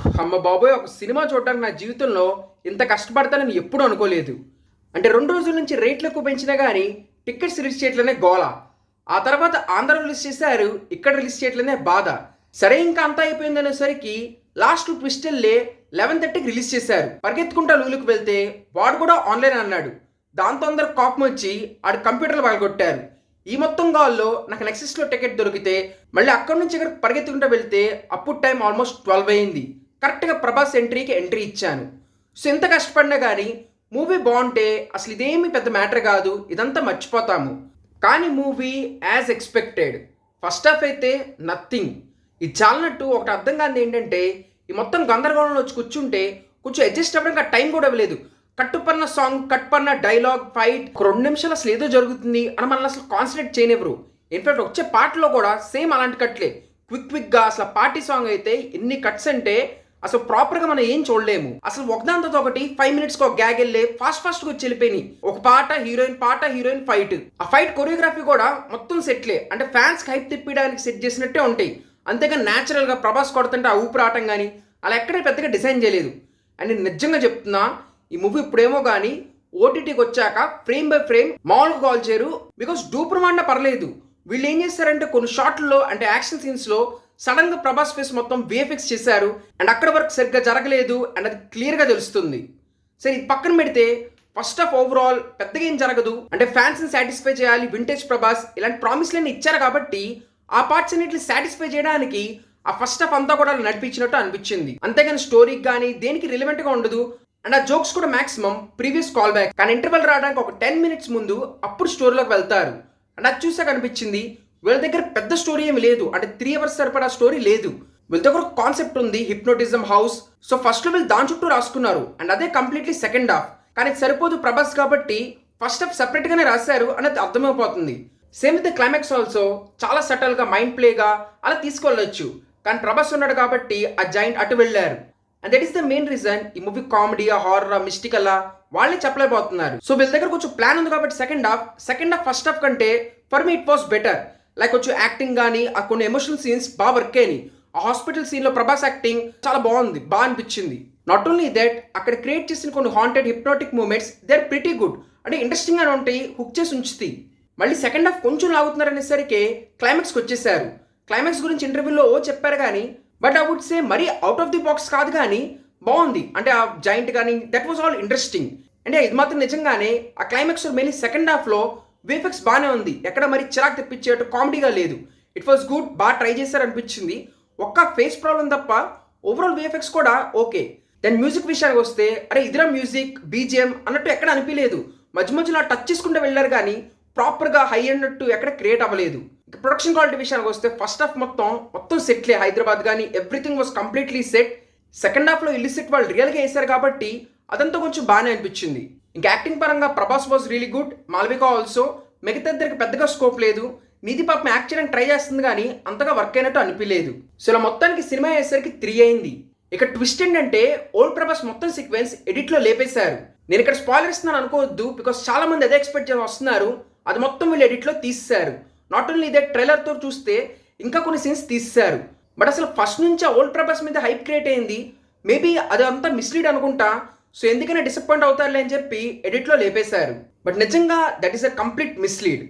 అమ్మ బాబోయ్! ఒక సినిమా చూడడానికి నా జీవితంలో ఇంత కష్టపడతానని ఎప్పుడూ అనుకోలేదు. అంటే 2 రోజుల నుంచి రేట్లు ఎక్కువ పెంచినా గానీ, టికెట్స్ రిలీజ్ చేయట్లనే గోల. ఆ తర్వాత ఆంధ్రాలో రిలీజ్ చేశారు. ఇక్కడ రిలీజ్ చేయట్లనే బాధ. సరే ఇంకా అంతా అయిపోయిందనేసరికి లాస్ట్ ట్విస్టెళ్ళే 11:30కి రిలీజ్ చేశారు. పరిగెత్తుకుంటా లూలుకి వెళ్తే వాడు కూడా ఆన్‌లైన్ అన్నాడు. దాంతో అందరికి కోపమొచ్చి ఆడి కంప్యూటర్లు పగలగొట్టారు. ఈ మొత్తం గోలలో నాకు నెక్సస్‌లో టికెట్ దొరికితే మళ్ళీ అక్కడి నుంచి ఇక్కడికి పరిగెత్తుకుంటూ వెళ్తే అప్పుడు టైం ఆల్మోస్ట్ 12 అయింది. కరెక్ట్‌గా ప్రభాస్ ఎంట్రీకి ఎంట్రీ ఇచ్చాను. సో ఎంత కష్టపడినా గానీ మూవీ బావుంటే అసలు ఇదేమి పెద్ద మ్యాటర్ కాదు. ఇదంతా మర్చిపోతాము. కానీ movie as expected. First half అయితే నథింగ్. ఇది చాలినట్టు ఒకటి అర్థం కానిది ఏంటంటే ఈ మొత్తం గందరగోళంలో వచ్చి కూర్చుంటే కొంచెం అడ్జస్ట్ అవ్వడానికి ఆ టైం కూడా ఇవ్వలేదు. కట్టుపన్న సాంగ్, కట్టుపన్న డైలాగ్, ఫైట్ ఒక 2 నిమిషాలు అసలు ఏదో జరుగుతుంది అని మనల్ని అసలు కాన్సన్ట్రేట్ చేయనివ్వరు. ఇన్‌ఫాక్ట్ వచ్చే పాటలో కూడా సేమ్ అలాంటి కట్లే. క్విక్‌గా అసలు పార్టీ సాంగ్ అయితే ఎన్ని కట్స్ అంటే అసలు ప్రాపర్‌గా మనం ఏం చూడలేము. అసలు ఒకదాని తర్వాత ఒకటి 5 మినిట్స్‌కి ఒక గ్యాగ్ ఎళ్ళి ఫాస్ట్‌గా వచ్చి వెళ్ళిపోయినాయి. ఒక పాట, హీరోయిన్ ఫైట్. ఆ ఫైట్ కొరియోగ్రఫీ కూడా మొత్తం సెట్లే. అంటే ఫ్యాన్స్‌కి హైప్ తిప్పియడానికి సెట్ చేసినట్టే ఉంటాయి. అంతేగాని న్యాచురల్‌గా ప్రభాస్ కొడుతుంటే ఆ ఊపిరాటం గానీ అలా ఎక్కడ పెద్దగా డిజైన్ చేయలేదు. అండ్ నేను నిజంగా చెప్తున్నా ఈ మూవీ ఇప్పుడేమో గానీ ఓటీటీకి వచ్చాక ఫ్రేమ్ బై ఫ్రేమ్ మామూలుగా కాల్ చేయరు. బికాస్ డూపర్ మాడినా పర్లేదు. వీళ్ళు ఏం చేస్తారంటే కొన్ని షాట్లలో అంటే యాక్షన్ సీన్స్లో సడన్గా ప్రభాస్ ఫేస్ మొత్తం విఎఫ్ఎక్స్ చేశారు. అండ్ అక్కడ వర్క్ సరిగ్గా జరగలేదు అండ్ అది క్లియర్గా తెలుస్తుంది. సరే ఇది పక్కన పెడితే ఫస్ట్ హాఫ్ ఓవరాల్ పెద్దగా ఏం జరగదు. అంటే ఫ్యాన్స్ని సాటిస్ఫై చేయాలి వింటేజ్ ప్రభాస్ ఇలాంటి ప్రామిస్లన్నీ ఇచ్చారు కాబట్టి ఆ పార్ట్స్ అన్నిటిని సాటిస్ఫై చేయడానికి ఆ ఫస్ట్ హాఫ్ అంతా కూడా నడిపించినట్టు అనిపించింది. అంతేగాని స్టోరీకి కానీ దేనికి రిలవెంట్గా ఉండదు. అండ్ ఆ జోక్స్ కూడా మాక్సిమం ప్రీవియస్ కాల్ బ్యాక్. కానీ ఇంటర్వెల్ రావడానికి ఒక 10 మినిట్స్ ముందు అప్పుడు స్టోరీలోకి వెళ్తారు. అండ్ అది చూసాక అనిపించింది వీళ్ళ దగ్గర పెద్ద స్టోరీ ఏమి లేదు. అంటే 3 అవర్స్ సరిపడా స్టోరీ లేదు. వీళ్ళ దగ్గర ఒక కాన్సెప్ట్ ఉంది, హిప్నోటిజం హౌస్. సో ఫస్ట్లో వీళ్ళు దాని చుట్టూ రాసుకున్నారు అండ్ అదే కంప్లీట్లీ సెకండ్ హాఫ్. కానీ సరిపోదు ప్రభాస్ కాబట్టి ఫస్ట్ హాఫ్ సెపరేట్గానే రాశారు అనేది అర్థమైపోతుంది. సేమ్ విత్ క్లైమాక్స్ ఆల్సో చాలా సటల్గా మైండ్ ప్లేగా అలా తీసుకెళ్ళొచ్చు. కానీ ప్రభాస్ ఉన్నాడు కాబట్టి ఆ జాయింట్ అటు వెళ్ళారు. And that is the main reason ఈ మూవీ కామెడీయా, హారరా, మిస్టికల్లా వాళ్ళే చెప్పలేకపోతున్నారు. సో వీళ్ళ దగ్గర కొంచెం ప్లాన్ ఉంది కాబట్టి సెకండ్ హాఫ్ ఫస్ట్ హాఫ్ కంటే for me it was better. Like కొంచెం యాక్టింగ్ కానీ ఆ కొన్ని ఎమోషనల్ సీన్స్ బాగా వర్క్ అయినాయి. ఆ హాస్పిటల్ సీన్లో ప్రభాస్ యాక్టింగ్ చాలా బాగుంది, బాగా అనిపించింది. నాట్ ఓన్లీ దట్ అక్కడ క్రియేట్ చేసిన కొన్ని haunted hypnotic moments they are pretty good. అంటే ఇంట్రెస్టింగ్గానే ఉంటాయి, హుక్ చేసి ఉంచుతాయి. మళ్ళీ సెకండ్ హాఫ్ కొంచెం లాగుతున్నారు అనేసరికి క్లైమాక్స్కి వచ్చేసారు. క్లైమాక్స్ గురించి ఇంటర్వ్యూలో చెప్పారు కానీ బట్ ఐ వుడ్ సే మరీ అవుట్ ఆఫ్ ది బాక్స్ కాదు కానీ బాగుంది. అంటే ఆ జాయింట్ కానీ దట్ వాజ్ ఆల్ ఇంట్రెస్టింగ్. అంటే ఇది మాత్రం నిజంగానే ఆ క్లైమాక్స్ మెయిన్లీ సెకండ్ హాఫ్లో విఎఫ్ఎక్స్ బాగానే ఉంది. ఎక్కడ మరి చిరాకు తెప్పించేట్టు కామెడీగా లేదు. ఇట్ వాస్ గుడ్, బాగా ట్రై చేశారు అనిపించింది. ఒక్క ఫేస్ ప్రాబ్లం తప్ప ఓవరాల్ విఎఫ్ఎక్స్ కూడా ఓకే. దెన్ మ్యూజిక్ విషయానికి వస్తే అరే ఇదిరా మ్యూజిక్ బీజిఎం అన్నట్టు ఎక్కడ అనిపించలేదు. మధ్యలో టచ్ చేసుకుంటూ వెళ్ళారు కానీ ప్రాపర్గా హై అన్నట్టు ఎక్కడ క్రియేట్ అవ్వలేదు. ప్రొడక్షన్ క్వాలిటీ విషయానికి వస్తే ఫస్ట్ హాఫ్ మొత్తం సెట్లే. హైదరాబాద్ కానీ everything was completely set. Second హాఫ్లో ఇల్లు సెట్ వాళ్ళు రియల్గా వేశారు కాబట్టి అదంతా కొంచెం బాగానే అనిపించింది. ఇంకా యాక్టింగ్ పరంగా Prabhas was really good, Malvika also. మిగతా ఇద్దరికి పెద్దగా స్కోప్ లేదు. నిధి పాపం యాక్ట్ చేయడానికి ట్రై చేస్తుంది కానీ అంతగా వర్క్ అయినట్టు అనిపించలేదు. సో ఇలా మొత్తానికి సినిమా అయ్యేసరికి 3 అయింది. ఇక ట్విస్ట్ ఏంటంటే ఓల్డ్ ప్రభాస్ మొత్తం సీక్వెన్స్ ఎడిట్లో లేపేశారు. నేను ఇక్కడ స్పాయిలర్ ఇస్తున్నాను అనుకోవద్దు, బికాస్ చాలా మంది అదే ఎక్స్పెక్ట్ చేసి వస్తున్నారు. అది మొత్తం వీళ్ళు ఎడిట్లో తీసేశారు. నాట్ ఓన్లీ ఇదే ట్రైలర్తో చూస్తే ఇంకా కొన్ని సీన్స్ తీసేశారు. బట్ అసలు ఫస్ట్ నుంచి ఓల్డ్ ప్రభాస్ మీద హైప్ క్రియేట్ అయింది. మేబీ అది అంతా మిస్లీడ్ అనుకుంటా. సో ఎందుకైనా డిసప్పాయింట్ అవుతారులే అని చెప్పి ఎడిట్లో లేపేశారు. బట్ నిజంగా that is a complete mislead.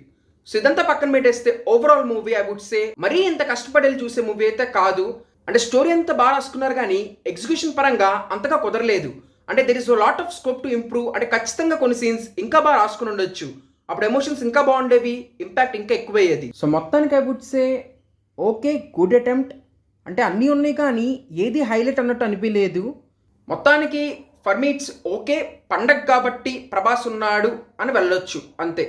So ఇదంతా పక్కన పెట్టేస్తే overall movie I would say మరీ ఇంత కష్టపడేది చూసే మూవీ అయితే కాదు. అంటే స్టోరీ అంతా బాగా రాసుకున్నారు కానీ ఎగ్జిక్యూషన్ పరంగా అంతగా కుదరలేదు. అంటే there is lot of scope to improve. అంటే ఖచ్చితంగా కొన్ని సీన్స్ ఇంకా బాగా రాసుకుని ఉండొచ్చు. అప్పుడు ఎమోషన్స్ ఇంకా బాగుండేవి, ఇంపాక్ట్ ఇంకా ఎక్కువయ్యేది. సో మొత్తానికి I would say okay, good attempt. అంటే అన్నీ ఉన్నాయి కానీ ఏది హైలైట్ అన్నట్టు అనిపించలేదు. మొత్తానికి ఫర్ మీ ఇట్స్ ఓకే. పండగ కాబట్టి ప్రభాస్ ఉన్నాడు అని వెళ్ళొచ్చు అంతే.